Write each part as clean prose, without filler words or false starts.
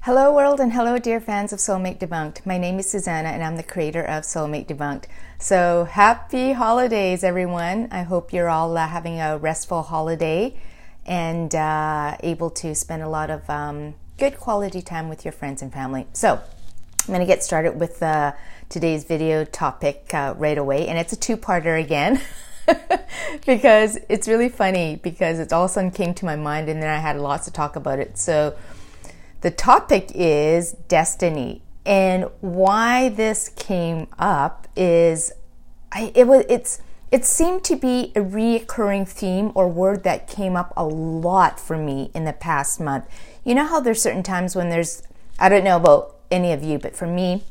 Hello world and hello dear fans of Soulmate Debunked. My name is Susanna and I'm the creator of Soulmate Debunked. So happy holidays everyone. I hope you're all having a restful holiday and able to spend a lot of good quality time with your friends and family. So I'm going to get started with today's video topic right away, and it's a two-parter again. Because it's really funny because it all of a sudden came to my mind and then I had lots to talk about it. So the topic is destiny, and why this came up is it seemed to be a reoccurring theme or word that came up a lot for me in the past month. You know how there's certain times when I don't know about any of you, but for me,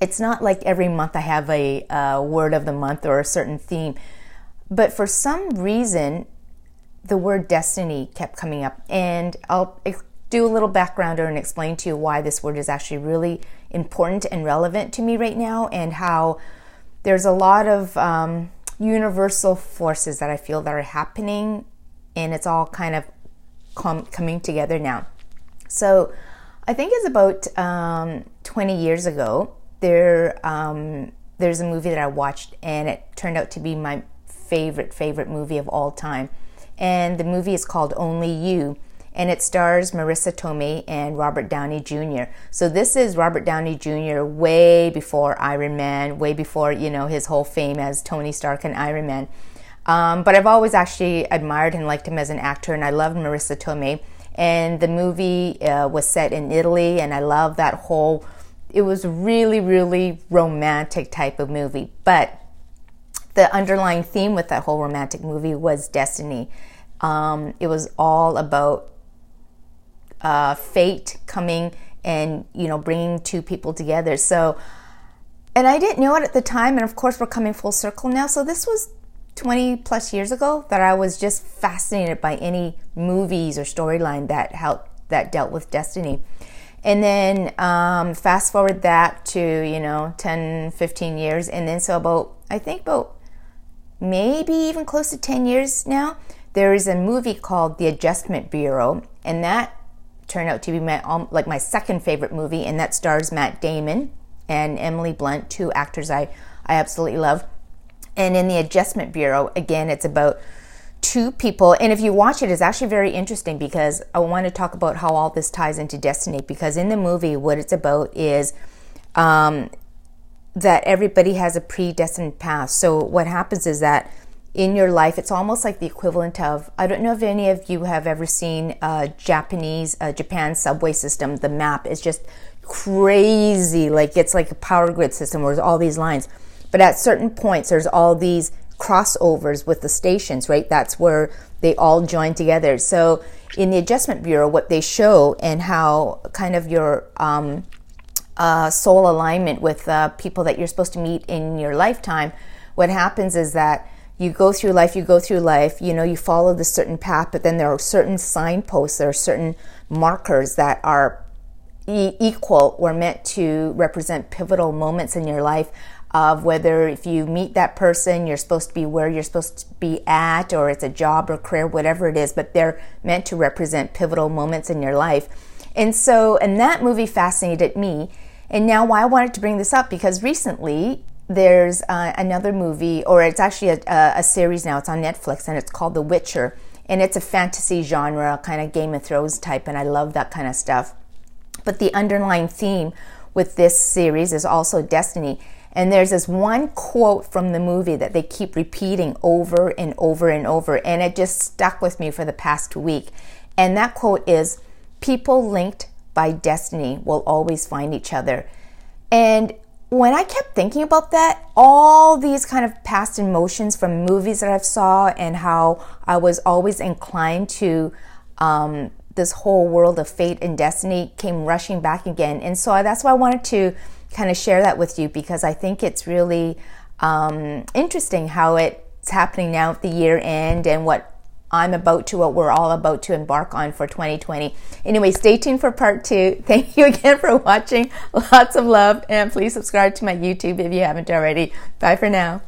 it's not like every month I have a word of the month or a certain theme. But for some reason, the word destiny kept coming up, and I'll do a little background and explain to you why this word is actually really important and relevant to me right now, and how there's a lot of universal forces that I feel that are happening, and it's all kind of coming together now. So I think it's about 20 years ago, there's a movie that I watched, and it turned out to be my favorite movie of all time. And the movie is called Only You, and it stars Marisa, Tomei, and Robert Downey Jr. So this is Robert Downey Jr. way before Iron Man, way before, his whole fame as Tony Stark and Iron Man. But I've always actually admired and liked him as an actor, and I loved Marisa Tomei. And the movie was set in Italy, and I love that it was really, really romantic type of movie. But the underlying theme with that whole romantic movie was destiny. It was all about fate coming and, bringing two people together. So, and I didn't know it at the time, and of course we're coming full circle now. So this was 20 plus years ago that I was just fascinated by any movies or storyline that dealt with destiny. And then fast forward that to, 10, 15 years. And then so about maybe even close to 10 years now, there is a movie called The Adjustment Bureau. And that turned out to be my second favorite movie. And that stars Matt Damon and Emily Blunt, two actors I absolutely love. And in The Adjustment Bureau, again, it's about two people, and if you watch it, it's actually very interesting because I want to talk about how all this ties into destiny. Because in the movie, what it's about is that everybody has a predestined path. So what happens is that in your life, it's almost like the equivalent of, I don't know if any of you have ever seen Japan subway system. The map is just crazy, like it's like a power grid system where there's all these lines. But at certain points, there's all these crossovers with the stations, right? That's where they all join together. So in the Adjustment Bureau, what they show and how kind of your soul alignment with people that you're supposed to meet in your lifetime, what happens is that you go through life, you follow this certain path, but then there are certain signposts, there are certain markers that are equal or meant to represent pivotal moments in your life, of whether if you meet that person, you're supposed to be where you're supposed to be at, or it's a job or career, whatever it is, but they're meant to represent pivotal moments in your life. And that movie fascinated me. And now why I wanted to bring this up, because recently there's another movie, or it's actually a series now, it's on Netflix, and it's called The Witcher. And it's a fantasy genre, kind of Game of Thrones type, and I love that kind of stuff. But the underlying theme with this series is also destiny. And there's this one quote from the movie that they keep repeating over and over and over, and it just stuck with me for the past week. And that quote is, "People linked by destiny will always find each other." And when I kept thinking about that, all these kind of past emotions from movies that I've saw, and how I was always inclined to this whole world of fate and destiny came rushing back again. And so that's why I wanted to kind of share that with you, because I think it's really interesting how it's happening now at the year end, and what we're all about to embark on for 2020. Anyway, stay tuned for part 2. Thank you again for watching. Lots of love, and please subscribe to my YouTube if you haven't already. Bye for now.